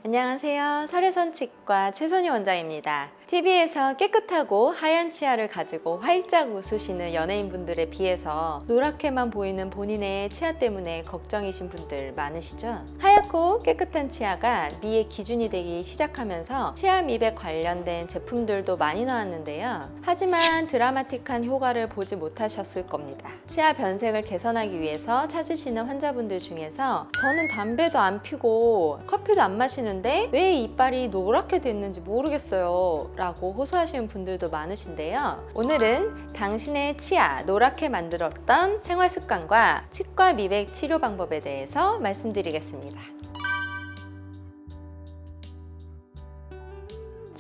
안녕하세요. 설혜선치과 최선희 원장입니다. TV에서 깨끗하고 하얀 치아를 가지고 활짝 웃으시는 연예인분들에 비해서 노랗게만 보이는 본인의 치아 때문에 걱정이신 분들 많으시죠? 하얗고 깨끗한 치아가 미의 기준이 되기 시작하면서 치아 미백 관련된 제품들도 많이 나왔는데요. 하지만 드라마틱한 효과를 보지 못하셨을 겁니다. 치아 변색을 개선하기 위해서 찾으시는 환자분들 중에서 저는 담배도 안 피고 커피도 안 마시는데 왜 이빨이 노랗게 됐는지 모르겠어요 라고 호소하시는 분들도 많으신데요. 오늘은 당신의 치아 노랗게 만들었던 생활 습관과 치과 미백 치료 방법에 대해서 말씀드리겠습니다.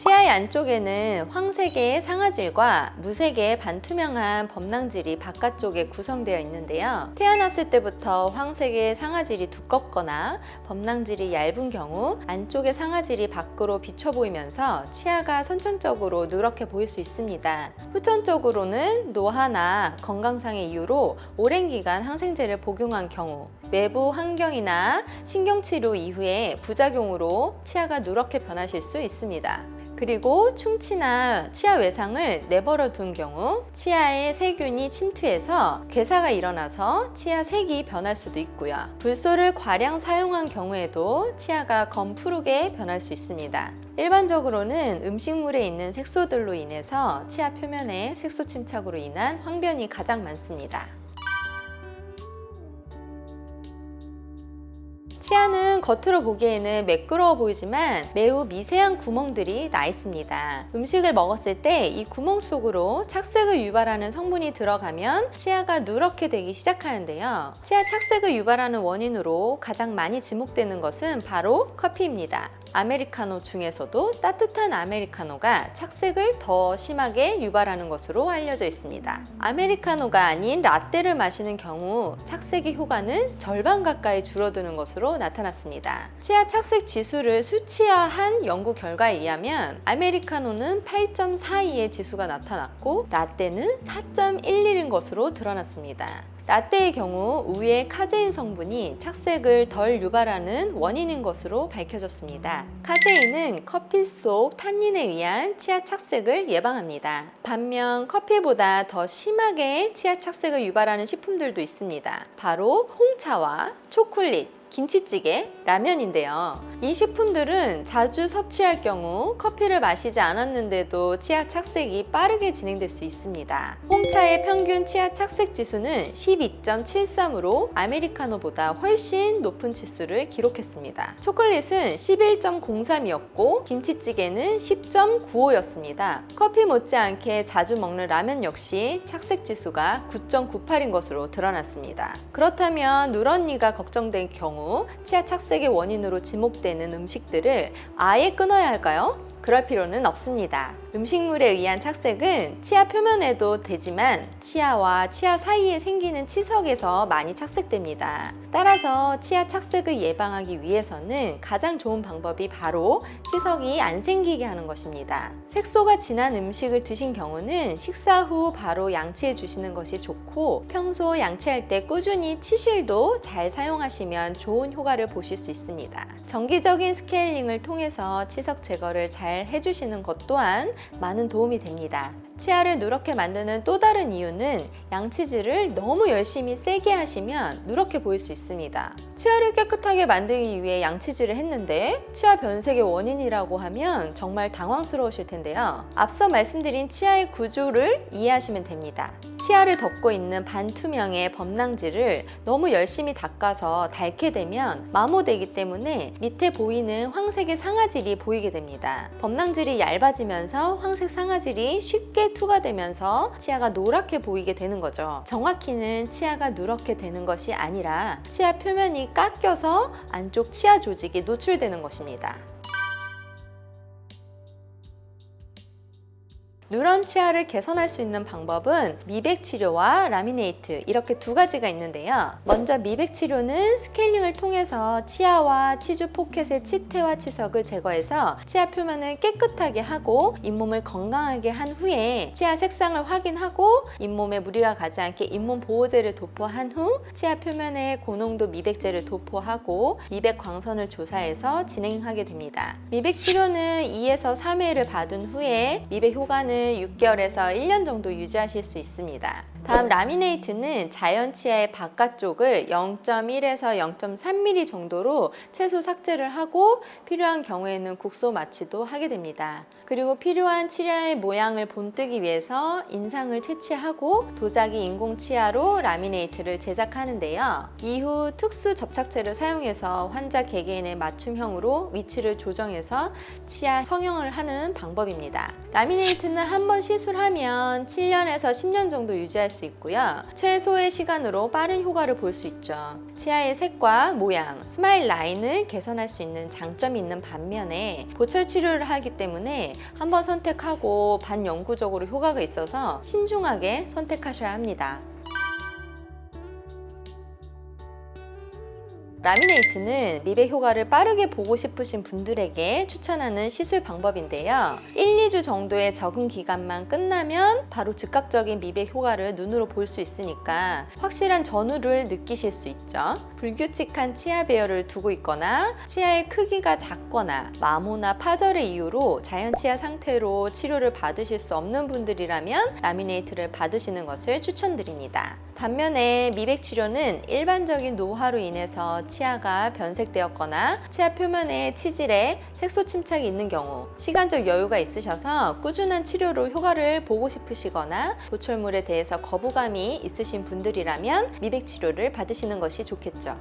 치아의 안쪽에는 황색의 상아질과 무색의 반투명한 범낭질이 바깥쪽에 구성되어 있는데요. 태어났을 때부터 황색의 상아질이 두껍거나 범낭질이 얇은 경우 안쪽의 상아질이 밖으로 비쳐 보이면서 치아가 선천적으로 누렇게 보일 수 있습니다. 후천적으로는 노화나 건강상의 이유로 오랜 기간 항생제를 복용한 경우, 외부 환경이나 신경치료 이후에 부작용으로 치아가 누렇게 변하실 수 있습니다. 그리고 충치나 치아 외상을 내버려 둔 경우 치아에 세균이 침투해서 괴사가 일어나서 치아 색이 변할 수도 있고요. 불소를 과량 사용한 경우에도 치아가 검푸르게 변할 수 있습니다. 일반적으로는 음식물에 있는 색소들로 인해서 치아 표면에 색소 침착으로 인한 황변이 가장 많습니다. 치아는 겉으로 보기에는 매끄러워 보이지만 매우 미세한 구멍들이 나 있습니다. 음식을 먹었을 때 이 구멍 속으로 착색을 유발하는 성분이 들어가면 치아가 누렇게 되기 시작하는데요. 치아 착색을 유발하는 원인으로 가장 많이 지목되는 것은 바로 커피입니다. 아메리카노 중에서도 따뜻한 아메리카노가 착색을 더 심하게 유발하는 것으로 알려져 있습니다. 아메리카노가 아닌 라떼를 마시는 경우 착색의 효과는 절반 가까이 줄어드는 것으로 나타났습니다. 치아 착색 지수를 수치화한 연구 결과에 의하면 아메리카노는 8.42의 지수가 나타났고 라떼는 4.11인 것으로 드러났습니다. 라떼의 경우 우유의 카제인 성분이 착색을 덜 유발하는 원인인 것으로 밝혀졌습니다. 카제인은 커피 속 탄닌에 의한 치아 착색을 예방합니다. 반면 커피보다 더 심하게 치아 착색을 유발하는 식품들도 있습니다. 바로 홍차와 초콜릿, 김치찌개, 라면인데요. 이 식품들은 자주 섭취할 경우 커피를 마시지 않았는데도 치아 착색이 빠르게 진행될 수 있습니다. 홍차의 평균 치아 착색 지수는 12.73으로 아메리카노보다 훨씬 높은 치수를 기록했습니다. 초콜릿은 11.03이었고 김치찌개는 10.95였습니다. 커피 못지않게 자주 먹는 라면 역시 착색 지수가 9.98인 것으로 드러났습니다. 그렇다면 누런니가 걱정된 경우 치아 착색의 원인으로 지목되는 음식들을 아예 끊어야 할까요? 그럴 필요는 없습니다. 음식물에 의한 착색은 치아 표면에도 되지만 치아와 치아 사이에 생기는 치석에서 많이 착색됩니다. 따라서 치아 착색을 예방하기 위해서는 가장 좋은 방법이 바로 치석이 안 생기게 하는 것입니다. 색소가 진한 음식을 드신 경우는 식사 후 바로 양치해 주시는 것이 좋고 평소 양치할 때 꾸준히 치실도 잘 사용하시면 좋은 효과를 보실 수 있습니다. 정기적인 스케일링을 통해서 치석 제거를 잘 해주시는 것 또한 많은 도움이 됩니다. 치아를 누렇게 만드는 또 다른 이유는 양치질을 너무 열심히 세게 하시면 누렇게 보일 수 있습니다. 치아를 깨끗하게 만들기 위해 양치질을 했는데 치아 변색의 원인이라고 하면 정말 당황스러우실 텐데요. 앞서 말씀드린 치아의 구조를 이해하시면 됩니다. 치아를 덮고 있는 반투명의 범낭질을 너무 열심히 닦아서 닳게 되면 마모되기 때문에 밑에 보이는 황색의 상아질이 보이게 됩니다. 범낭질이 얇아지면서 황색 상아질이 쉽게 투과되면서 치아가 노랗게 보이게 되는 거죠. 정확히는 치아가 누렇게 되는 것이 아니라 치아 표면이 깎여서 안쪽 치아 조직이 노출되는 것입니다. 누런 치아를 개선할 수 있는 방법은 미백 치료와 라미네이트 이렇게 두 가지가 있는데요. 먼저 미백 치료는 스케일링을 통해서 치아와 치주 포켓의 치태와 치석을 제거해서 치아 표면을 깨끗하게 하고 잇몸을 건강하게 한 후에 치아 색상을 확인하고 잇몸에 무리가 가지 않게 잇몸 보호제를 도포한 후 치아 표면에 고농도 미백제를 도포하고 미백 광선을 조사해서 진행하게 됩니다. 미백 치료는 2에서 3회를 받은 후에 미백 효과는 6개월에서 1년 정도 유지하실 수 있습니다. 다음 라미네이트는 자연 치아의 바깥쪽을 0.1에서 0.3mm 정도로 최소 삭제를 하고 필요한 경우에는 국소 마취도 하게 됩니다. 그리고 필요한 치아의 모양을 본뜨기 위해서 인상을 채취하고 도자기 인공 치아로 라미네이트를 제작하는데요. 이후 특수 접착제를 사용해서 환자 개개인의 맞춤형으로 위치를 조정해서 치아 성형을 하는 방법입니다. 라미네이트는 한 번 시술하면 7년에서 10년 정도 유지할 수 있고요. 최소의 시간으로 빠른 효과를 볼 수 있죠. 치아의 색과 모양, 스마일 라인을 개선할 수 있는 장점이 있는 반면에 보철 치료를 하기 때문에 한 번 선택하고 반영구적으로 효과가 있어서 신중하게 선택하셔야 합니다. 라미네이트는 미백 효과를 빠르게 보고 싶으신 분들에게 추천하는 시술 방법인데요. 1, 2주 정도의 적응 기간만 끝나면 바로 즉각적인 미백 효과를 눈으로 볼 수 있으니까 확실한 전후를 느끼실 수 있죠. 불규칙한 치아 배열을 두고 있거나 치아의 크기가 작거나 마모나 파절의 이유로 자연 치아 상태로 치료를 받으실 수 없는 분들이라면 라미네이트를 받으시는 것을 추천드립니다. 반면에 미백 치료는 일반적인 노화로 인해서 치아가 변색되었거나 치아 표면에 치질에 색소 침착이 있는 경우, 시간적 여유가 있으셔서 꾸준한 치료로 효과를 보고 싶으시거나 보철물에 대해서 거부감이 있으신 분들이라면 미백 치료를 받으시는 것이 좋겠죠.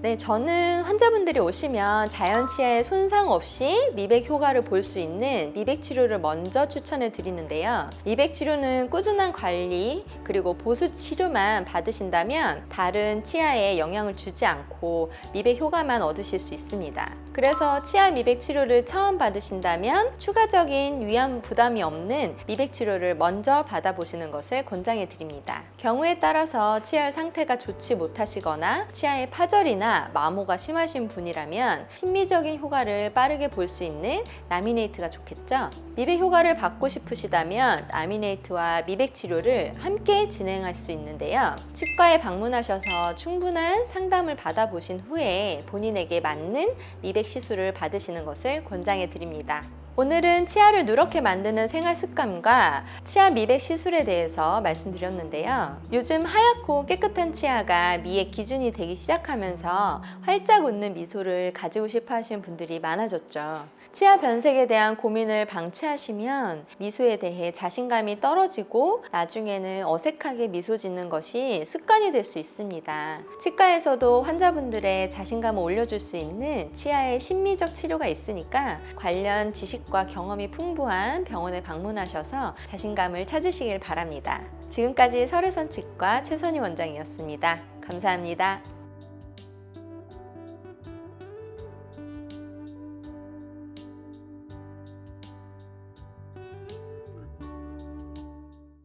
네, 저는 환자분들이 오시면 자연 치아에 손상 없이 미백 효과를 볼 수 있는 미백 치료를 먼저 추천해 드리는데요. 미백 치료는 꾸준한 관리 그리고 보수 치료만 받으신다면 다른 치아에 영향을 주지 않고 미백 효과만 얻으실 수 있습니다. 그래서 치아 미백 치료를 처음 받으신다면 추가적인 위험 부담이 없는 미백 치료를 먼저 받아보시는 것을 권장해 드립니다. 경우에 따라서 치아 상태가 좋지 못하시거나 치아의 파절이나 마모가 심하신 분이라면 심미적인 효과를 빠르게 볼 수 있는 라미네이트가 좋겠죠. 미백 효과를 받고 싶으시다면 라미네이트와 미백 치료를 함께 진행할 수 있는데요. 치과에 방문하셔서 충분한 상담을 받아보신 후에 본인에게 맞는 미백 시술을 받으시는 것을 권장해 드립니다. 오늘은 치아를 누렇게 만드는 생활 습관과 치아 미백 시술에 대해서 말씀드렸는데요. 요즘 하얗고 깨끗한 치아가 미의 기준이 되기 시작하면서 활짝 웃는 미소를 가지고 싶어 하시는 분들이 많아졌죠. 치아 변색에 대한 고민을 방치하시면 미소에 대해 자신감이 떨어지고 나중에는 어색하게 미소 짓는 것이 습관이 될 수 있습니다. 치과에서도 환자분들의 자신감을 올려줄 수 있는 치아의 심미적 치료가 있으니까 관련 지식과 경험이 풍부한 병원에 방문하셔서 자신감을 찾으시길 바랍니다. 지금까지 설혜선 치과 최선희 원장이었습니다. 감사합니다.